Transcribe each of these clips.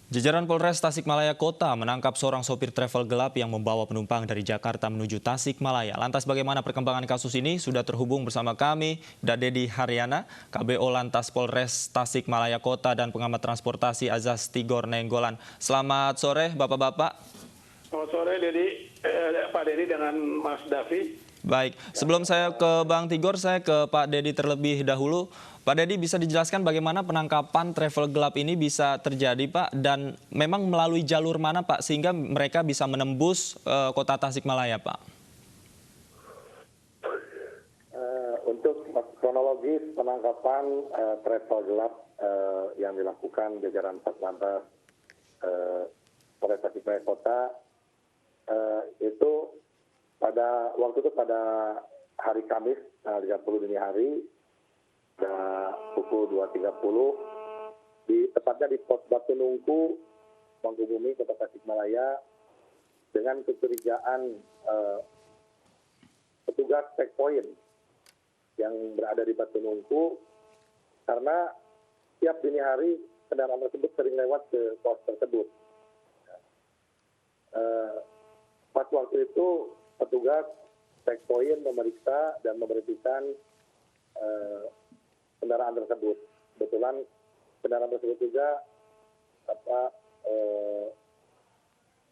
Jajaran Polres Tasikmalaya Kota menangkap seorang sopir travel gelap yang membawa penumpang dari Jakarta menuju Tasikmalaya. Lantas bagaimana perkembangan kasus ini? Sudah terhubung bersama kami, Dedi Haryana, KBO Lantas Polres Tasikmalaya Kota dan pengamat transportasi Azaz Tigor Nenggolan. Selamat sore Bapak-Bapak. Selamat sore Pak Dedi dengan Mas Davi. Baik, sebelum saya ke Bang Tigor, saya ke Pak Dedi terlebih dahulu. Pak Dedi, bisa dijelaskan bagaimana penangkapan travel gelap ini bisa terjadi, Pak? Dan memang melalui jalur mana, Pak, sehingga mereka bisa menembus kota Tasikmalaya, Pak? Untuk kronologis penangkapan travel gelap yang dilakukan jajaran Satlantas Polres Tasikmalaya Kota itu pada hari Kamis tanggal 30 dini hari pukul 2.30 tepatnya di pos Batu Nungku menghubungi kota Tasikmalaya dengan kecurigaan petugas checkpoint yang berada di Batu Nungku karena tiap dini hari kendaraan tersebut sering lewat ke pos tersebut. Pas waktu itu petugas checkpoint memeriksa dan memberhentikan kendaraan tersebut. Kebetulan kendaraan tersebut juga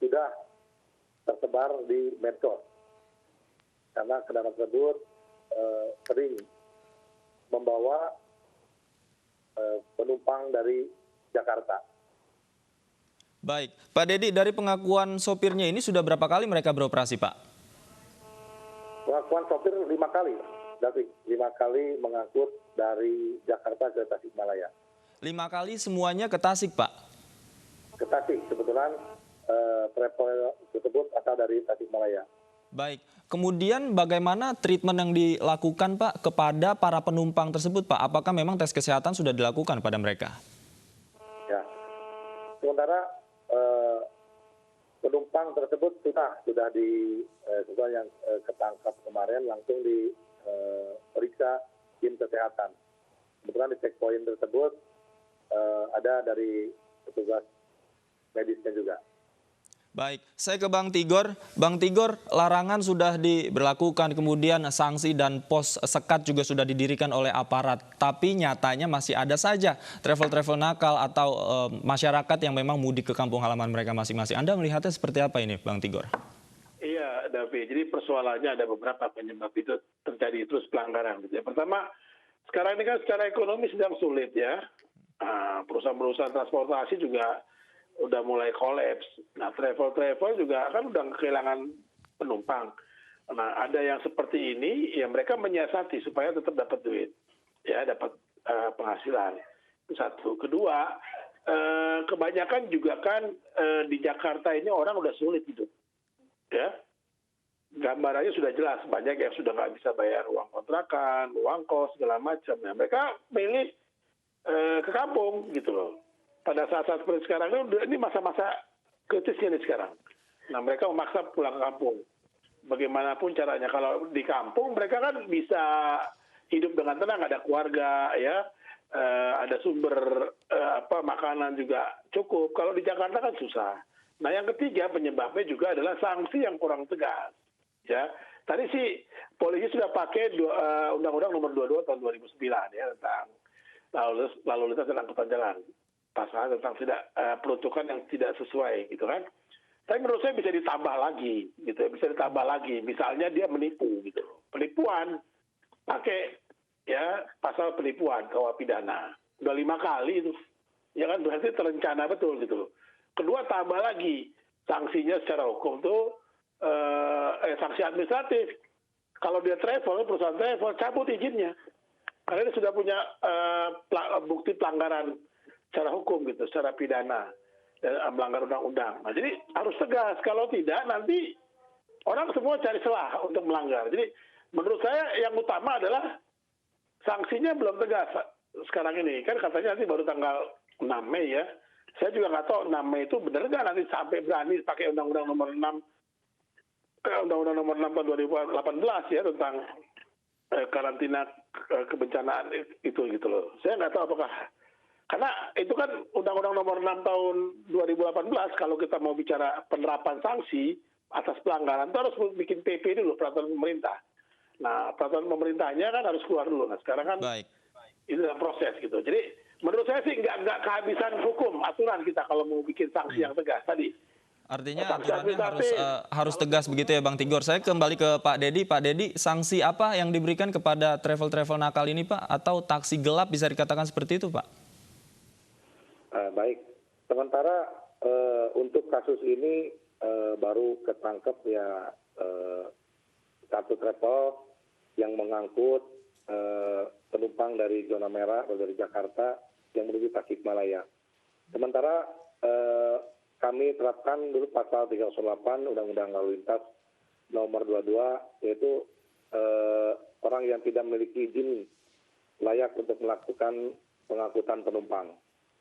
sudah tersebar di medsos karena kendaraan tersebut sering membawa penumpang dari Jakarta. Baik, Pak Dedi, dari pengakuan sopirnya ini sudah berapa kali mereka beroperasi, Pak? Pengakuan sopir 5 kali, David. 5 kali mengangkut dari Jakarta ke Tasikmalaya. 5 kali semuanya ke Tasik, Pak? Ke Tasik, kebetulan travel tersebut asal dari Tasikmalaya. Baik, kemudian bagaimana treatment yang dilakukan, Pak, kepada para penumpang tersebut, Pak? Apakah memang tes kesehatan sudah dilakukan pada mereka? Ya, sementara penumpang tersebut sudah sesuai yang ketangkap kemarin langsung diperiksa tim kesehatan. Kebetulan di checkpoint tersebut ada dari petugas medisnya juga. Baik, saya ke Bang Tigor. Bang Tigor, larangan sudah diberlakukan, kemudian sanksi dan pos sekat juga sudah didirikan oleh aparat. Tapi nyatanya masih ada saja travel-travel nakal atau masyarakat yang memang mudik ke kampung halaman mereka masing-masing. Anda melihatnya seperti apa ini, Bang Tigor? Iya, Davi. Jadi persoalannya ada beberapa penyebab itu terjadi terus pelanggaran. Pertama, sekarang ini kan secara ekonomi sedang sulit ya. Perusahaan-perusahaan transportasi juga udah mulai kolaps. Nah, travel juga kan udah kehilangan penumpang. Nah, ada yang seperti ini, ya mereka menyiasati supaya tetap dapat duit, ya dapat penghasilan. Itu satu. Kedua, kebanyakan juga kan di Jakarta ini orang udah sulit hidup, ya. Gambarannya sudah jelas, banyak yang sudah nggak bisa bayar uang kontrakan, uang kos segala macam. Nah, mereka milih ke kampung gitu loh. Pada saat-saat seperti sekarang ini masa-masa kritisnya nih sekarang. Nah, mereka memaksa pulang ke kampung. Bagaimanapun caranya, kalau di kampung mereka kan bisa hidup dengan tenang, ada keluarga, ya, ada sumber makanan juga cukup. Kalau di Jakarta kan susah. Nah, yang ketiga penyebabnya juga adalah sanksi yang kurang tegas. Ya, tadi sih polisi sudah pakai Undang-Undang Nomor 22 tahun 2009 ya tentang lalu lintas dan angkutan jalan. Pasal tentang peruntukan yang tidak sesuai gitu kan. Tapi menurut saya bisa ditambah lagi gitu ya, bisa ditambah lagi. Misalnya dia menipu gitu loh. Penipuan pakai ya pasal penipuan KUH pidana. Udah 5 kali itu. Ya kan berarti terencana betul gitu loh. Kedua tambah lagi sanksinya secara hukum tuh sanksi administratif. Kalau dia perusahaan travel cabut izinnya. Karena dia sudah punya bukti pelanggaran secara hukum gitu, secara pidana dan melanggar undang-undang. Nah, jadi harus tegas. Kalau tidak nanti orang semua cari celah untuk melanggar. Jadi menurut saya yang utama adalah sanksinya belum tegas sekarang ini. Kan katanya nanti baru tanggal 6 Mei ya. Saya juga nggak tahu 6 Mei itu benar nggak nanti sampai berani pakai Undang-Undang Nomor 6 tahun 2018 ya tentang karantina kebencanaan itu gitu loh. Saya nggak tahu apakah Karena itu kan Undang-Undang Nomor 6 Tahun 2018 kalau kita mau bicara penerapan sanksi atas pelanggaran itu harus bikin PP dulu, peraturan pemerintah. Nah, peraturan pemerintahnya kan harus keluar dulu. Nah, sekarang kan Baik. itu dalam proses gitu. Jadi menurut saya sih nggak kehabisan hukum aturan kita kalau mau bikin sanksi yang tegas tadi. Artinya Sanksi aturannya administratif. harus tegas begitu ya Bang Tigor. Saya kembali ke Pak Dedi. Pak Dedi, sanksi apa yang diberikan kepada travel-travel nakal ini Pak? Atau taksi gelap bisa dikatakan seperti itu Pak? Baik, sementara untuk kasus ini baru ketangkep ya satu travel yang mengangkut penumpang dari zona merah atau dari Jakarta yang menuju Tasikmalaya. Sementara kami terapkan dulu pasal 308 Undang-Undang Lalu Lintas nomor 22, yaitu orang yang tidak memiliki izin layak untuk melakukan pengangkutan penumpang.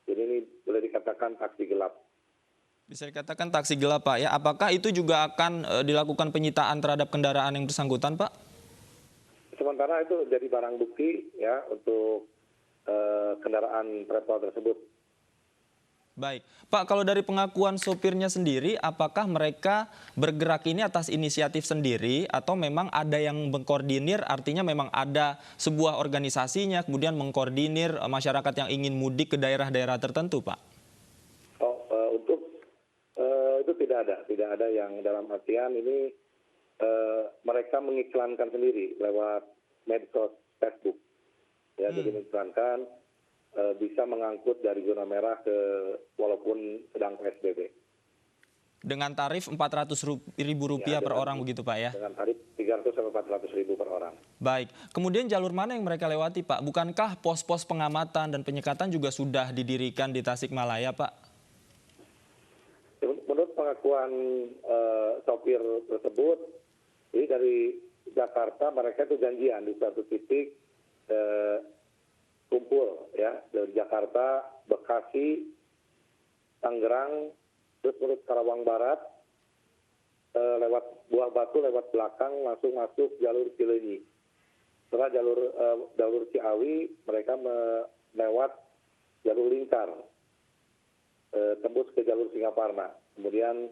Jadi ini boleh dikatakan taksi gelap. Bisa dikatakan taksi gelap Pak ya. Apakah itu juga akan dilakukan penyitaan terhadap kendaraan yang bersangkutan Pak? Sementara itu jadi barang bukti ya untuk kendaraan travel tersebut. Baik, Pak, kalau dari pengakuan sopirnya sendiri, apakah mereka bergerak ini atas inisiatif sendiri atau memang ada yang mengkoordinir, artinya memang ada sebuah organisasinya, kemudian mengkoordinir masyarakat yang ingin mudik ke daerah-daerah tertentu, Pak? Untuk itu tidak ada yang dalam artian ini mereka mengiklankan sendiri lewat medsos Facebook, ya jadi mengiklankan. Bisa mengangkut dari zona merah ke walaupun sedang PSBB. Dengan tarif Rp400.000 per orang begitu Pak ya? Dengan tarif 300 sampai 400 ribu per orang. Baik, kemudian jalur mana yang mereka lewati Pak? Bukankah pos-pos pengamatan dan penyekatan juga sudah didirikan di Tasikmalaya Pak? Menurut pengakuan sopir tersebut, jadi dari Jakarta mereka itu janjian di suatu titik kumpul ya dari Jakarta, Bekasi, Tangerang, terus menurut Karawang Barat, lewat Buah Batu, lewat belakang langsung masuk jalur Cileunyi. Setelah jalur Ciawi mereka lewat jalur Lingkar, tembus ke jalur Singaparna, kemudian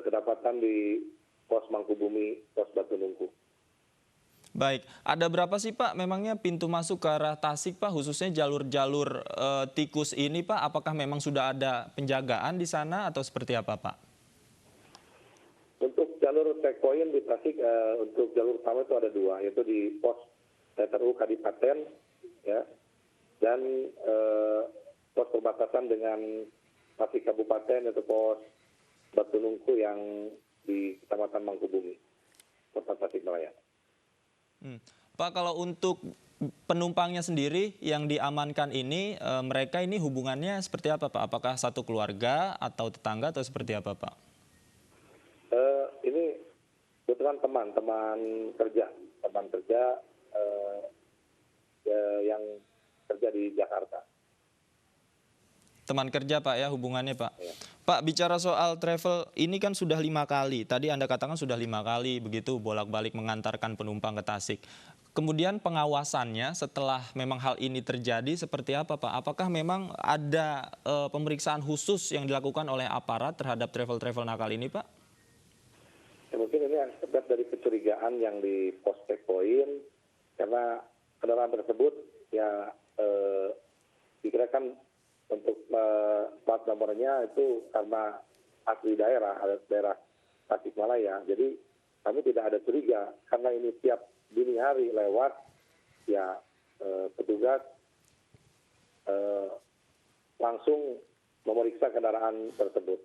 kedapatan di pos Mangkubumi, pos Batu Nungku. Baik, ada berapa sih Pak memangnya pintu masuk ke arah Tasik Pak, khususnya jalur-jalur tikus ini Pak? Apakah memang sudah ada penjagaan di sana atau seperti apa Pak? Untuk jalur checkpoint di Tasik, untuk jalur utama itu ada dua, yaitu di pos TTU Kadipaten, ya, dan pos perbatasan dengan Tasik Kabupaten, yaitu pos Batu Nungku yang di Kecamatan Mangkubumi, Kota Tasikmalaya. Pak, kalau untuk penumpangnya sendiri yang diamankan ini, mereka ini hubungannya seperti apa Pak? Apakah satu keluarga atau tetangga atau seperti apa Pak? Ini kebetulan teman kerja yang kerja di Jakarta. Teman kerja Pak ya hubungannya Pak. Ya. Pak, bicara soal travel ini kan sudah 5 kali. Tadi Anda katakan sudah 5 kali begitu bolak-balik mengantarkan penumpang ke Tasik. Kemudian pengawasannya setelah memang hal ini terjadi seperti apa Pak? Apakah memang ada pemeriksaan khusus yang dilakukan oleh aparat terhadap travel-travel nakal ini Pak? Ya, mungkin ini akibat dari kecurigaan yang di pos checkpoint karena kendaraan tersebut ya dikirakan untuk plat nomornya itu karena asli daerah Tasikmalaya. Jadi kami tidak ada curiga karena ini tiap dini hari lewat ya petugas langsung memeriksa kendaraan tersebut.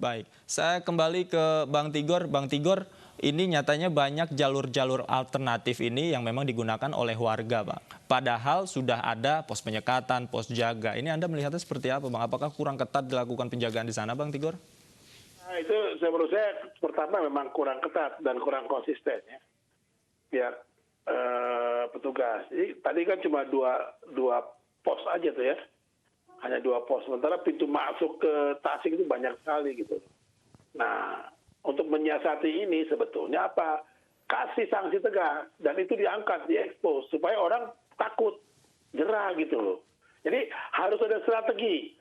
Baik, saya kembali ke Bang Tigor. Bang Tigor, ini nyatanya banyak jalur-jalur alternatif ini yang memang digunakan oleh warga, Pak. Padahal sudah ada pos penyekatan, pos jaga. Ini Anda melihatnya seperti apa, Bang? Apakah kurang ketat dilakukan penjagaan di sana, Bang Tigor? Nah, itu menurut saya pertama memang kurang ketat dan kurang konsisten ya. Pihak petugas. Jadi tadi kan cuma dua pos aja tuh ya. Hanya 2 pos. Sementara pintu masuk ke Tasik itu banyak sekali gitu. Nah, untuk menyiasati ini sebetulnya apa? Kasih sanksi tegas dan itu diangkat, diekspos supaya orang takut, jerah gitu loh. Jadi harus ada strategi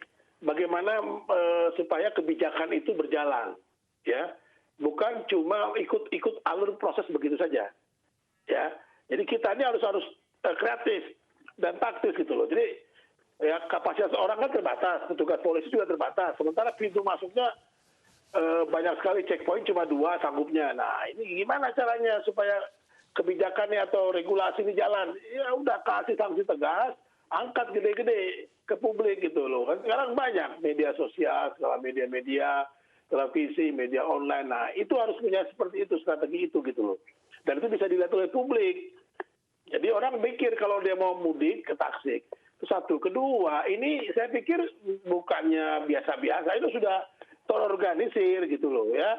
bagaimana supaya kebijakan itu berjalan, ya, bukan cuma ikut alur proses begitu saja, ya. Jadi kita ini harus kreatif dan taktis gitu loh. Jadi ya kapasitas orang kan terbatas, petugas polisi juga terbatas. Sementara pintu masuknya banyak sekali, checkpoint cuma 2 sanggupnya. Nah ini gimana caranya supaya kebijakannya atau regulasi ini jalan? Ya udah kasih sanksi tegas, angkat gede-gede ke publik gitu loh. Kan sekarang banyak media sosial, segala media-media, televisi, media online. Nah itu harus punya seperti itu, strategi itu gitu loh. Dan itu bisa dilihat oleh publik. Jadi orang mikir kalau dia mau mudik ke Tasik. Itu satu. Kedua, ini saya pikir bukannya biasa-biasa, itu sudah terorganisir gitu loh ya.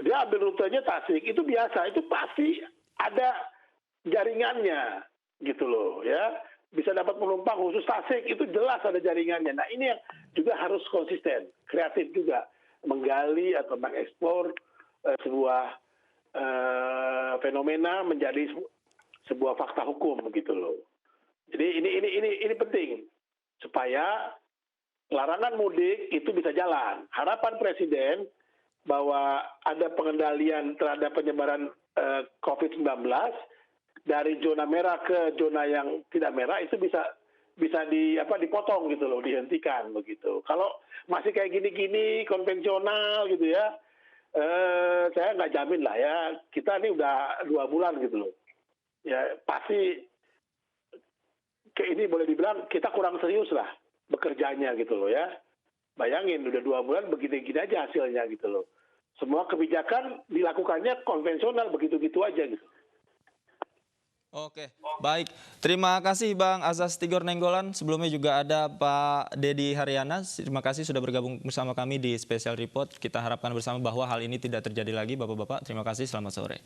Dia ambil rutenya Tasik, itu biasa, itu pasti ada jaringannya gitu loh ya. Bisa dapat penumpang khusus Tasik, itu jelas ada jaringannya. Nah ini yang juga harus konsisten, kreatif juga. Menggali atau mengeksplor sebuah fenomena menjadi sebuah fakta hukum gitu loh. Jadi ini penting supaya larangan mudik itu bisa jalan. Harapan Presiden bahwa ada pengendalian terhadap penyebaran COVID-19 dari zona merah ke zona yang tidak merah itu bisa dipotong gitu loh, dihentikan begitu. Kalau masih kayak gini-gini konvensional gitu ya, saya nggak jamin lah ya. Kita ini udah 2 bulan gitu loh. Ya pasti kayak ini boleh dibilang kita kurang serius lah bekerjanya gitu loh ya. Bayangin udah 2 bulan begini-gini aja hasilnya gitu loh. Semua kebijakan dilakukannya konvensional begitu-gitu aja gitu. Oke, baik. Terima kasih Bang Azas Tigor Nenggolan. Sebelumnya juga ada Pak Dedi Haryana. Terima kasih sudah bergabung bersama kami di Special Report. Kita harapkan bersama bahwa hal ini tidak terjadi lagi, Bapak-Bapak. Terima kasih, selamat sore.